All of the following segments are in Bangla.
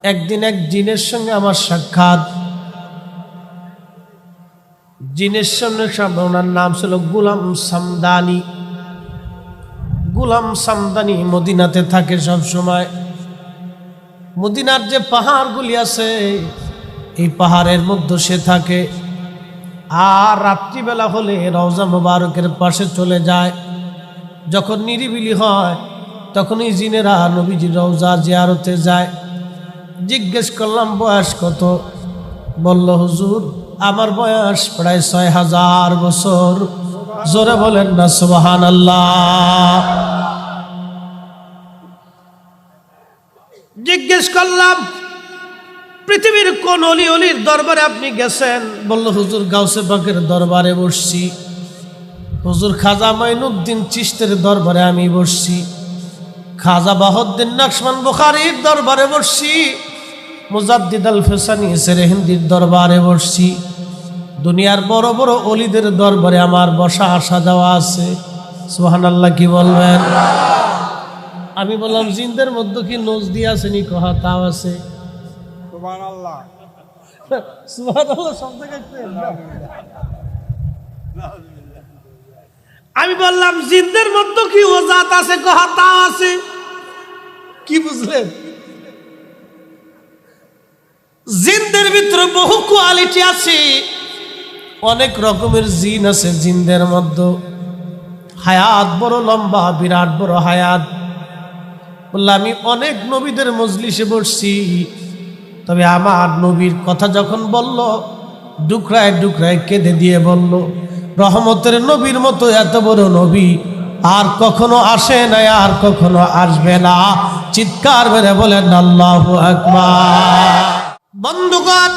একদিন এক জিনের সঙ্গে আমার সাক্ষাৎ। জিনের সঙ্গে ওনার নাম ছিল গোলাম সামদানি। গোলাম সামদানি মদিনাতে থাকে সব সময়। মদিনার যে পাহাড়গুলি আছে এই পাহাড়ের মধ্যে সে থাকে, আর রাত্রিবেলা হলে রওজা মুবারকের পাশে চলে যায়। যখন নিরিবিলি হয় তখন এই জিনেরা নবীজির রওজা জিয়ারতে যায়। জিজ্ঞেস করলাম বয়স কত? বলল হুজুর আমার বয়স প্রায় ৬০০০ বছর। জোরে বলেন না সুবহানাল্লাহ। জিজ্ঞেস করলাম পৃথিবীর কোন অলির দরবারে আপনি গেছেন? বলল হুজুর গাউসে পাকের দরবারে বসছি। হুজুর খাজা মাইনুদ্দিন চিশতের দরবারে আমি বসছি। খাজা বাহাউদ্দিন নকশবন্দ বুখারীর দরবারে বসছি। মুজাদ্দিদ আল ফেসানি সেরহিন্দির দরবারে বসছি। দুনিয়ার বড় বড় অলিদের দরবারে আমার বসা আসা যাওয়া আছে। সুবহানাল্লাহ কি বলবেন? আমি বললাম জিনদের মধ্যে কি নজদি আছে নি? কহা তাও আছে। সুবহানাল্লাহ সুবহানাল্লাহ শব্দ কাটছেন। আমি বললাম জিনদের মধ্যে কি ওজাত আছে? কহা তাও আছে। কি বুঝলেন? জিনদের ভিতরে বহু কোয়ালিটি আছে, অনেক রকমের জিন আছে জিনদের মধ্যে। হায়াত বড় লম্বা, বিরাট বড় হায়াত। বললাম আমি অনেক নবীদের মজলিসে বসছি, তবে আমার নবীর কথা যখন বলল ডুকরায় ডুকরায় কেঁদে দিয়ে বলল রহমতের নবীর মতো এত বড় নবী আর কখনো আসে নাই, আর কখনো আসবে না। চিৎকার মেরে বলেন আল্লাহু আকবার। বন্ধুগণ,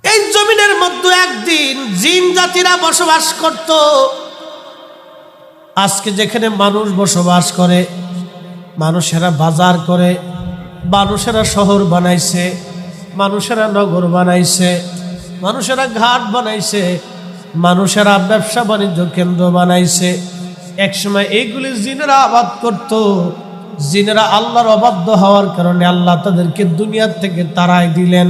এই জমিনের মধ্যে একদিন জিন জাতিরা বসবাস করত। আজকে যেখানে মানুষ বসবাস করে, মানুষেরা বাজার করে, মানুষেরা শহর বানাইছে, মানুষেরা নগর বানাইছে, মানুষেরা ঘাট বানাইছে, মানুষেরা ব্যবসা বাণিজ্য কেন্দ্র বানাইছে। একসময় এইগুলি জিনেরা আবাদ করত। জিনেরা আল্লাহর অবাধ্য হওয়ার কারণে আল্লাহ তাদেরকে দুনিয়ার থেকে তাড়াই দিলেন।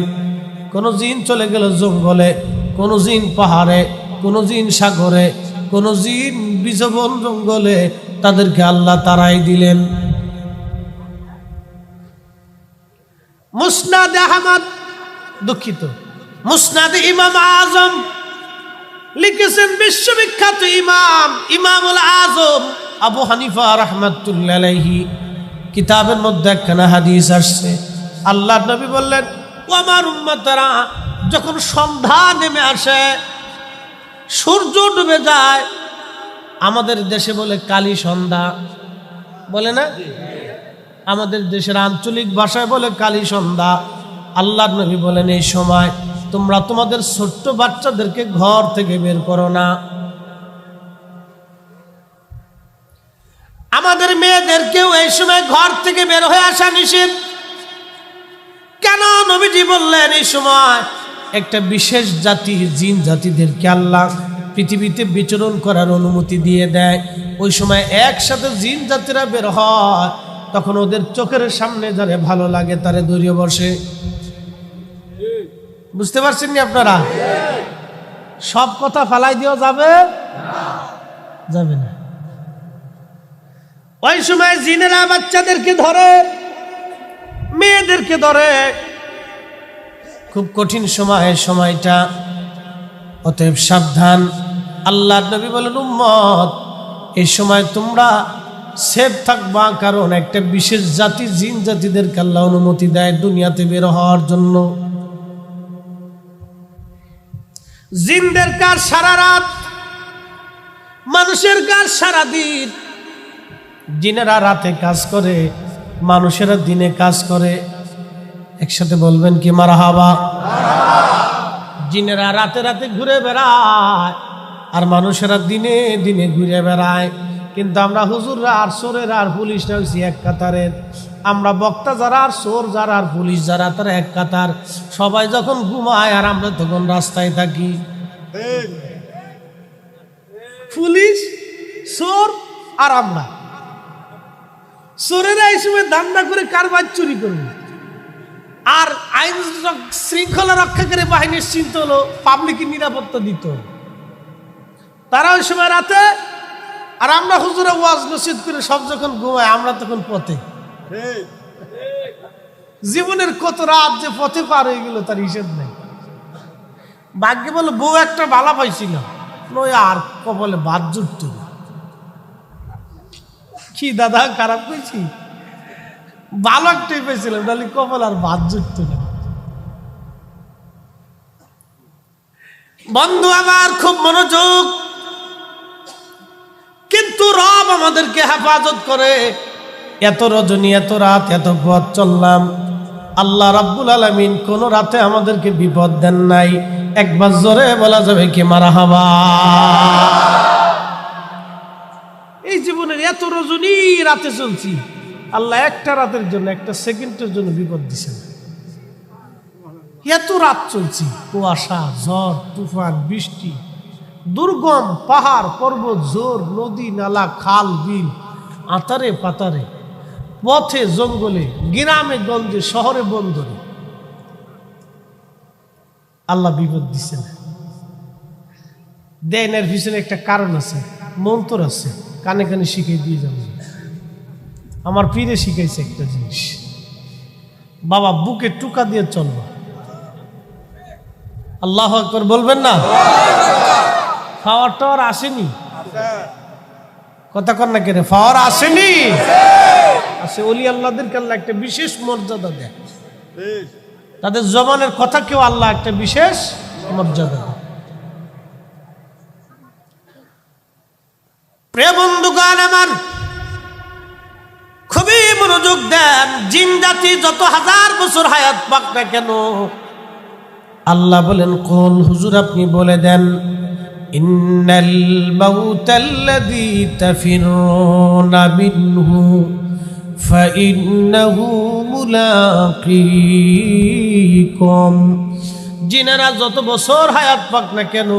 কোনো জিন চলে গেল জঙ্গলে, কোনো জিন পাহাড়ে, কোনো জিন সাগরে, কোনো জিন বিষবন জঙ্গলে, তাদেরকে আল্লাহ তাড়াই দিলেন। মুসনাদে আহমদ, দুঃখিত, মুসনাদে ইমাম আজম লিখেছেন বিশ্ববিখ্যাত ইমামুল আজম আবু হানিফা রাহমাতুল্লাহ আলাইহি। কিতাবের মধ্যে একখানা হাদিস আসছে, আল্লাহর নবী বললেন আমার উম্মতেরা যখন সন্ধ্যা নেমে আসে, সূর্য ডুবে যায়, আমাদের দেশে বলে কালী সন্ধ্যা, বলে না? আমাদের দেশের আঞ্চলিক ভাষায় বলে কালী সন্ধ্যা। আল্লাহর নবী বলেন এই সময় তোমরা তোমাদের ছোট্ট বাচ্চাদেরকে ঘর থেকে বের করো না। আমাদের মেয়েদেরকেও এই সময় ঘর থেকে বের হয়ে আসা নিষেধ। কেন? নবীজি বললেন এই সময় একটা বিশেষ জাতি জিন জাতিদেরকে আল্লাহ পৃথিবীতে বিচরণ করার অনুমতি দিয়ে দেয়। ওই সময় একসাথে জিন জাতিরা বের হয়, তখন ওদের চোখের সামনে যারে ভালো লাগে তারে দৌড়িয়ে বসে। বুঝতে পারছেন নি আপনারা? সব কথা ফালাই দিও যাবে যাবে না। ওই সময় জিনেরা বাচ্চাদেরকে ধরে, মেয়েদেরকে ধরে। খুব কঠিন সময় সময়টা, অতএব সাবধান। আল্লাহর নবী বলেন উম্মত এই সময় তোমরা সেফ থাকবা, কারণ একটা বিশেষ জাতি জিন জাতিদেরকে আল্লাহ অনুমতি দেয় দুনিয়াতে বের হওয়ার জন্য। জিনদের কাজ সারা রাত, মানুষের কাজ সারা দিন। জিনেরা রাতে কাজ করে, মানুষেরা দিনে কাজ করে। একসাথে বলবেন কি মারহাবা? জিনেরা রাতে রাতে ঘুরে বেড়ায় আর মানুষেরা দিনে দিনে ঘুরে বেড়ায়। কিন্তু আমরা হুজুররা আর চোরেরা আর পুলিশরা হয়েছি এক কাতারের। আমরা বক্তা যারা আর চোর যারা আর পুলিশ যারা তারা এক কাতার। সবাই যখন ঘুমায় আর আমরা তখন রাস্তায় থাকি। পুলিশ, চোর আর আমরা। চোরেরা এই সময় ধান্দা করে কারবার চুরি করবে, আর আইন শৃঙ্খলা রক্ষাকারী বাহিনীর চিন্তা হলো পাবলিকের নিরাপত্তা দিত। তারা ওই সময় রাতে, আর আমরা হুজুরে ওয়াজ নসিহত করে সব যখন ঘুমায়, আমরা তখন পথে। জীবনের কত রাত যে পথে পার হয়ে গেল তার হিসেব নেই। ভাগ্যে বলে বউ একটা বালা পাইছিল, নয় আর কপালে বাদ জুটত না। কি দাদা খারাপ কইছি, ভালো একটাই পেয়েছিলাম, নাহলে কপাল আর বাদ জুটত না। বন্ধু আমার খুব মনোযোগ, কিন্তু রব আমাদেরকে হেফাজত করে। এত রজনী, এত রাত, এত পথ চললাম, আল্লাহ রাব্বুল আলামিন কোন রাতে আমাদেরকে বিপদ দেন নাই। একবার জোরে বলা যাবে কি মারহাবা। এই জীবনের এত রজনী রাতে চলছি, আল্লাহ একটা রাতের জন্য, একটা সেকেন্ডের জন্য বিপদ দিছে না। এত রাত চলছি, কুয়াশা, ঝড়, তুফান, বৃষ্টি, দুর্গম পাহাড় পর্বত, জোর নদী নালা, খাল বিল, আতারে পাতারে, পথে জঙ্গলে, গ্রামে গঞ্জে, শহরে বন্দরে, আল্লাহ বিপদ দিচ্ছে না। দেন এর পিছনে একটা কারণ আছে, মন্তর আছে, কানে কানে শিখিয়ে দিয়ে যাবো। আমার পীরে শিখাইছে একটা জিনিস, বাবা বুকে টুকা দিয়ে চলবো। আল্লাহু আকবার বলবেন না? পাওয়ার টাওয়ার আসেনি, কথা কর না কেন, পাওয়ার আসেনি, আসে। ওলি আল্লাহদেরকে আল্লাহ একটা বিশেষ মর্যাদা দেয়, তাদের জবানের কথা কেউ আল্লাহ একটা বিশেষ মর্যাদা দেয়। প্রিয় বন্ধুগণ আমার, খুবই মনোযোগ দেন। জিন জাতি যত হাজার বছর হায়াত পাক না কেন, আল্লাহ বলেন, কুল, হুজুর আপনি বলে দেন, ইন্নাল মাউতাল্লাযী তাফিরুনা মিনহু ফাইন্নাহু মুলাকীকুম। জিনেরা যত বছর হায়াত পাক না কেন,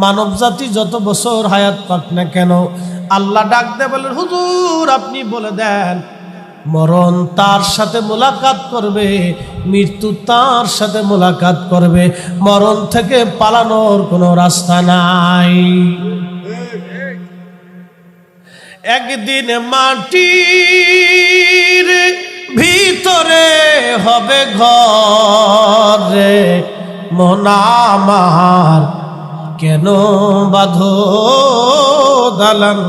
মানব জাতি যত বছর হায়াত পাক না কেন, আল্লাহ ডাক দেয় বলেন, হুজুর আপনি বলে দেন, মরণ তার সাথে মোলাকাত করবে, মৃত্যু তার সাথে মোলাকাত করবে, মরণ থেকে পালানোর কোনো রাস্তা নাই। একদিন মাটির ভিতরে হবে ঘরে, মন আমার কেন বাঁধো দালান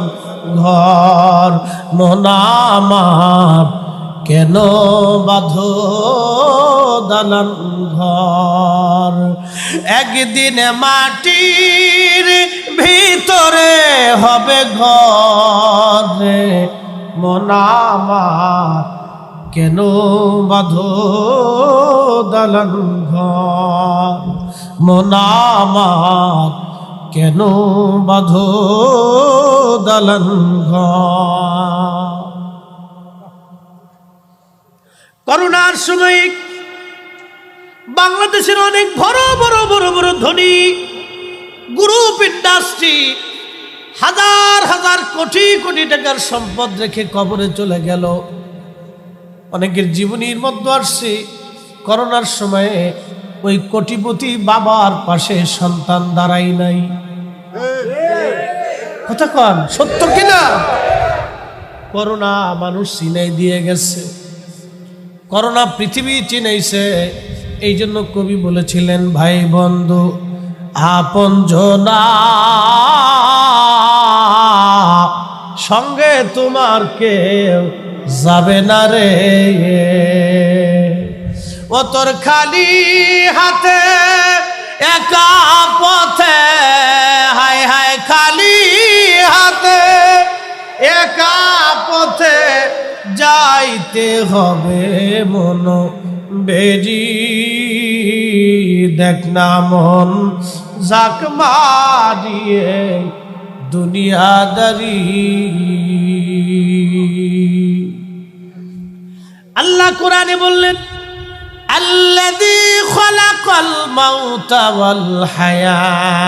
ঘর, মন আমার কেন বাঁধো দালান ঘর। একদিন মাটির ভিতরে হবে ঘরে, মন আমার কেন বাঁধো দালান ঘর, মন আমার কেন বাঁধো দালান ঘর। করোনার সময় বাংলাদেশের অনেক বড় বড় বড় বড় ধনী গ্রুপ ইন্ডাস্ট্রি হাজার হাজার কোটি কোটি টাকার সম্পদ রেখে কবরে চলে গেল। অনেকের জীবনীর মধ্যে আসছে, করোনার সময়ে ওই কোটিপতি বাবার পাশে সন্তান দাঁড়াই নাই। কথা কন, সত্য কিনা? করোনা মানুষ চিনাই দিয়ে গেছে, করোনা পৃথিবী চিনাইছে। এই জন্য কবি বলেছিলেন, ভাই বন্ধু আপনজনা সঙ্গে তোমার কেউ যাবে না রে, ও তোর খালি হাতে একা পথে, হায় হায় খালি হাতে একা পথে যাইতে হবে মন বেরি, দেখ না মন জাক মারিয়ে দুনিয়াদারি। আল্লাহ কোরআনে বললেন, আল্লাযী খালাকাল মাউতা ওয়াল হায়াত।